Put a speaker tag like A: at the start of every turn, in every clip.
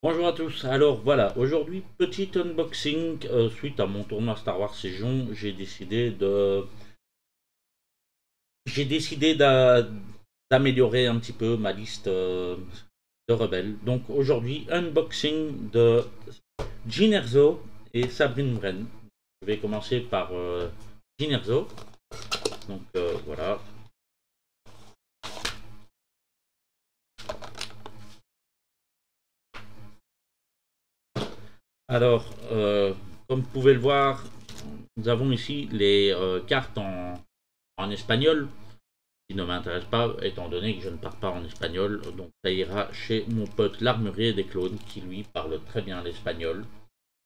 A: Bonjour à tous, alors voilà, aujourd'hui petit unboxing suite à mon tournoi Star Wars Légion, j'ai décidé d'améliorer un petit peu ma liste de rebelles. Donc aujourd'hui unboxing de Jyn Erso et Sabrine Wren. Je vais commencer par Jyn Erso. Donc voilà. Alors comme vous pouvez le voir, nous avons ici les cartes en espagnol, qui ne m'intéresse pas étant donné que je ne parle pas en espagnol, donc ça ira chez mon pote l'armurier des clones qui lui parle très bien l'espagnol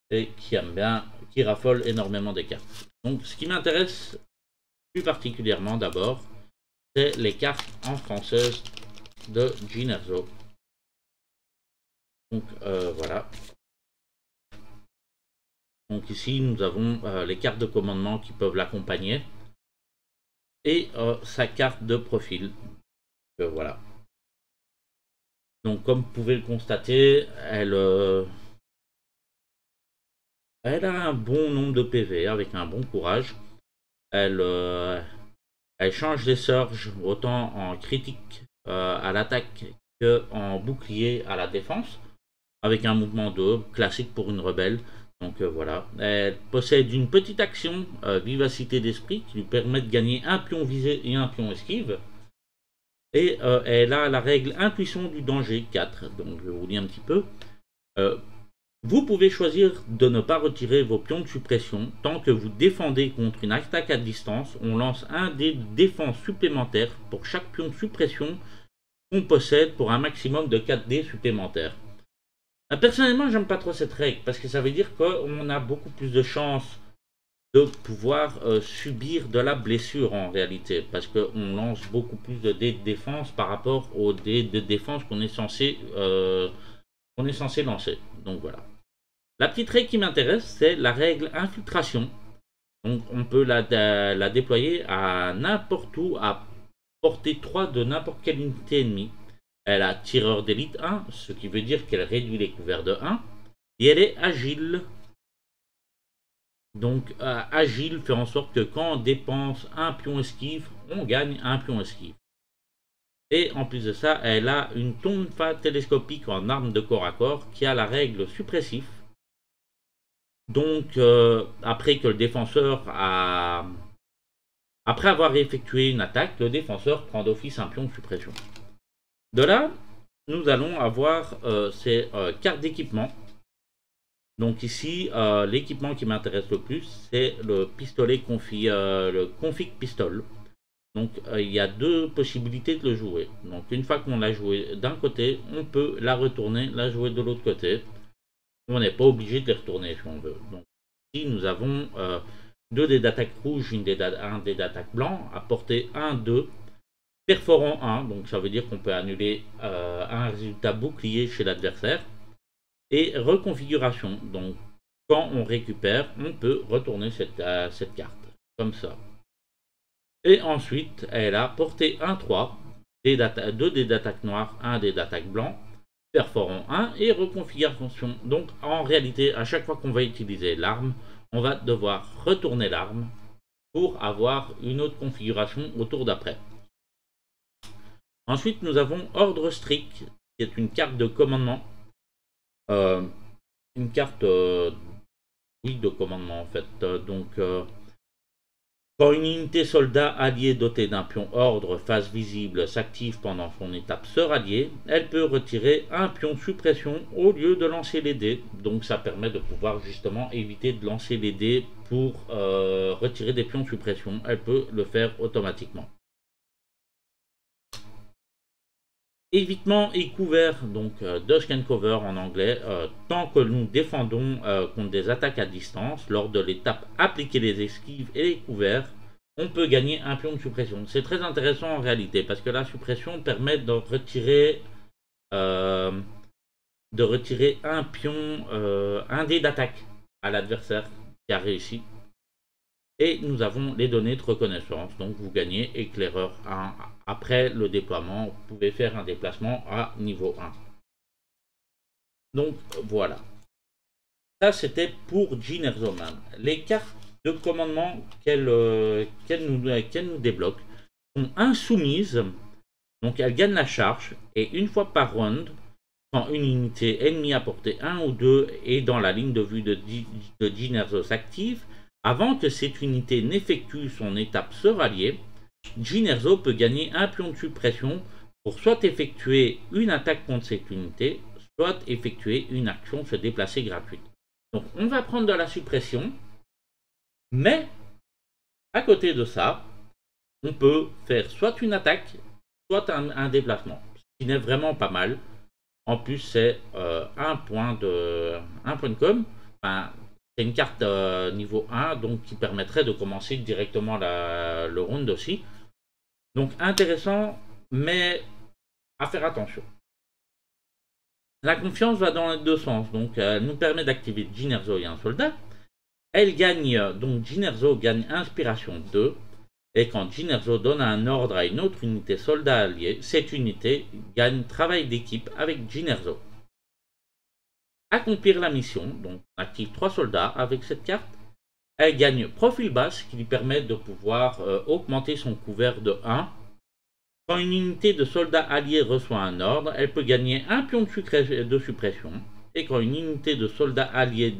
A: et qui aime bien, qui raffole énormément des cartes. Donc ce qui m'intéresse plus particulièrement d'abord, c'est les cartes en française de Jyn Erso. Donc voilà. Donc ici nous avons les cartes de commandement qui peuvent l'accompagner et sa carte de profil. Voilà. Donc comme vous pouvez le constater, elle a un bon nombre de PV avec un bon courage. Elle, euh, Elle change les surges autant en critique à l'attaque que en bouclier à la défense, avec un mouvement 2 classique pour une rebelle. Donc voilà. Elle possède une petite action, vivacité d'esprit, qui lui permet de gagner un pion visé et un pion esquive. Et elle a la règle intuition du danger 4. Donc je vais vous lire un petit peu. Euh, Vous pouvez choisir de ne pas retirer vos pions de suppression. Tant que vous défendez contre une attaque à distance, on lance un dé de défense supplémentaire pour chaque pion de suppression qu'on possède pour un maximum de 4 dés supplémentaires. Personnellement, j'aime pas trop cette règle parce que ça veut dire qu'on a beaucoup plus de chances de pouvoir subir de la blessure en réalité, parce qu'on lance beaucoup plus de dés de défense par rapport aux dés de défense qu'on est censé lancer. Donc voilà. La petite règle qui m'intéresse, c'est la règle infiltration. Donc on peut la déployer à n'importe où, à portée 3 de n'importe quelle unité ennemie. Elle a tireur d'élite 1, ce qui veut dire qu'elle réduit les couverts de 1. Et elle est agile. Donc agile fait en sorte que quand on dépense un pion esquive, on gagne un pion esquive. Et en plus de ça, elle a une tonfa télescopique en arme de corps à corps qui a la règle suppressif. Donc, après que le défenseur a... Après avoir effectué une attaque, le défenseur prend d'office un pion de suppression. De là, nous allons avoir ces cartes d'équipement. Donc ici, l'équipement qui m'intéresse le plus, c'est le pistolet le config pistol. Donc il y a deux possibilités de le jouer. Donc une fois qu'on l'a joué d'un côté, on peut la retourner, la jouer de l'autre côté. On n'est pas obligé de les retourner si on veut. Donc ici, nous avons deux dés d'attaque rouge, un dé d'attaque blanc, à portée 1, 2, perforant 1, donc ça veut dire qu'on peut annuler un résultat bouclier chez l'adversaire, et reconfiguration, donc quand on récupère, on peut retourner cette carte, comme ça. Et ensuite, elle a portée 1, 3, deux dés d'attaque noire, un dé d'attaque blanc, perforant 1 et reconfiguration. Donc en réalité, à chaque fois qu'on va utiliser l'arme, on va devoir retourner l'arme pour avoir une autre configuration au tour d'après. Ensuite, nous avons Ordre Strict, qui est une carte de commandement. Une carte oui, de commandement en fait. Quand une unité soldat alliée dotée d'un pion ordre face visible s'active pendant son étape sœur alliée, elle peut retirer un pion suppression au lieu de lancer les dés. Donc ça permet de pouvoir justement éviter de lancer les dés pour retirer des pions suppression. Elle peut le faire automatiquement. Évitement et couvert, donc dusk and cover en anglais, tant que nous défendons contre des attaques à distance, lors de l'étape appliquer les esquives et les couverts, on peut gagner un pion de suppression. C'est très intéressant en réalité, parce que la suppression permet euh, de retirer un pion, un dé d'attaque à l'adversaire qui a réussi. Et nous avons les données de reconnaissance. Donc vous gagnez éclaireur 1. Après le déploiement, vous pouvez faire un déplacement à niveau 1. Donc voilà. Ça c'était pour Jyn Erso-Man. Les cartes de commandement qu'elle nous débloque sont insoumises. Donc elle gagne la charge et une fois par round, quand une unité ennemie à portée 1 ou 2 est dans la ligne de vue de Jyn Erso s'active, avant que cette unité n'effectue son étape se rallier, Jyn Erso peut gagner un pion de suppression pour soit effectuer une attaque contre cette unité, soit effectuer une action se déplacer gratuite. Donc on va prendre de la suppression, mais à côté de ça, on peut faire soit une attaque, soit un déplacement, ce qui n'est vraiment pas mal. En plus, c'est un point de com. Enfin, c'est une carte niveau 1, donc qui permettrait de commencer directement le round aussi. Donc intéressant, mais à faire attention. La confiance va dans les deux sens, donc elle nous permet d'activer Jyn Erso et un soldat. Elle gagne, donc Jyn Erso gagne inspiration 2. Et quand Jyn Erso donne un ordre à une autre unité soldat alliée, cette unité gagne travail d'équipe avec Jyn Erso. Accomplir la mission, donc on active 3 soldats avec cette carte. Elle gagne profil bas, ce qui lui permet de pouvoir augmenter son couvert de 1. Quand une unité de soldats alliés reçoit un ordre, elle peut gagner un pion de suppression. Et quand une unité de soldats alliés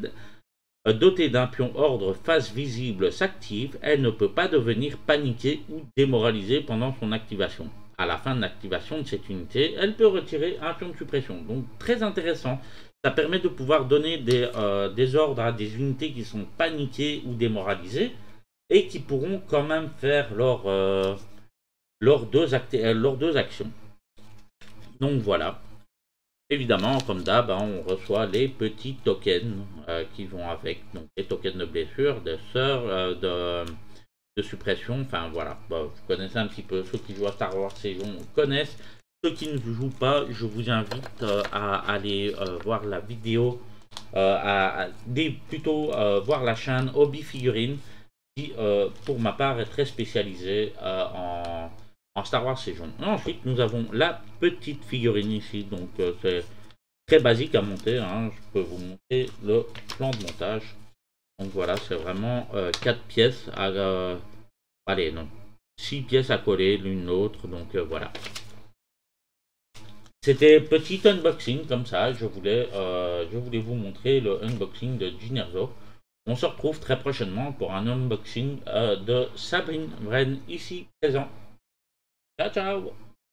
A: dotée d'un pion ordre face visible s'active, elle ne peut pas devenir paniquée ou démoralisée pendant son activation. À la fin de l'activation de cette unité, elle peut retirer un pion de suppression. Donc très intéressant. Ça permet de pouvoir donner des ordres à des unités qui sont paniquées ou démoralisées et qui pourront quand même faire leurs deux actions. Donc voilà. Évidemment, comme d'hab, on reçoit les petits tokens qui vont avec, donc les tokens de blessure, de sœurs, de suppression, enfin voilà, vous connaissez un petit peu, ceux qui jouent à Star Wars Saison connaissent, ceux qui ne jouent pas, je vous invite à aller voir la vidéo, plutôt voir la chaîne Hobby Figurine, qui pour ma part est très spécialisée en Star Wars Saison. Ensuite, nous avons la petite figurine ici, donc c'est très basique à monter, je peux vous montrer le plan de montage. Donc voilà, c'est vraiment 4 pièces allez, non, 6 pièces à coller l'une l'autre, donc voilà. C'était petit unboxing comme ça, je voulais vous montrer le unboxing de Jyn Erso. On se retrouve très prochainement pour un unboxing de Sabine Wren ici présent. Ciao, ciao!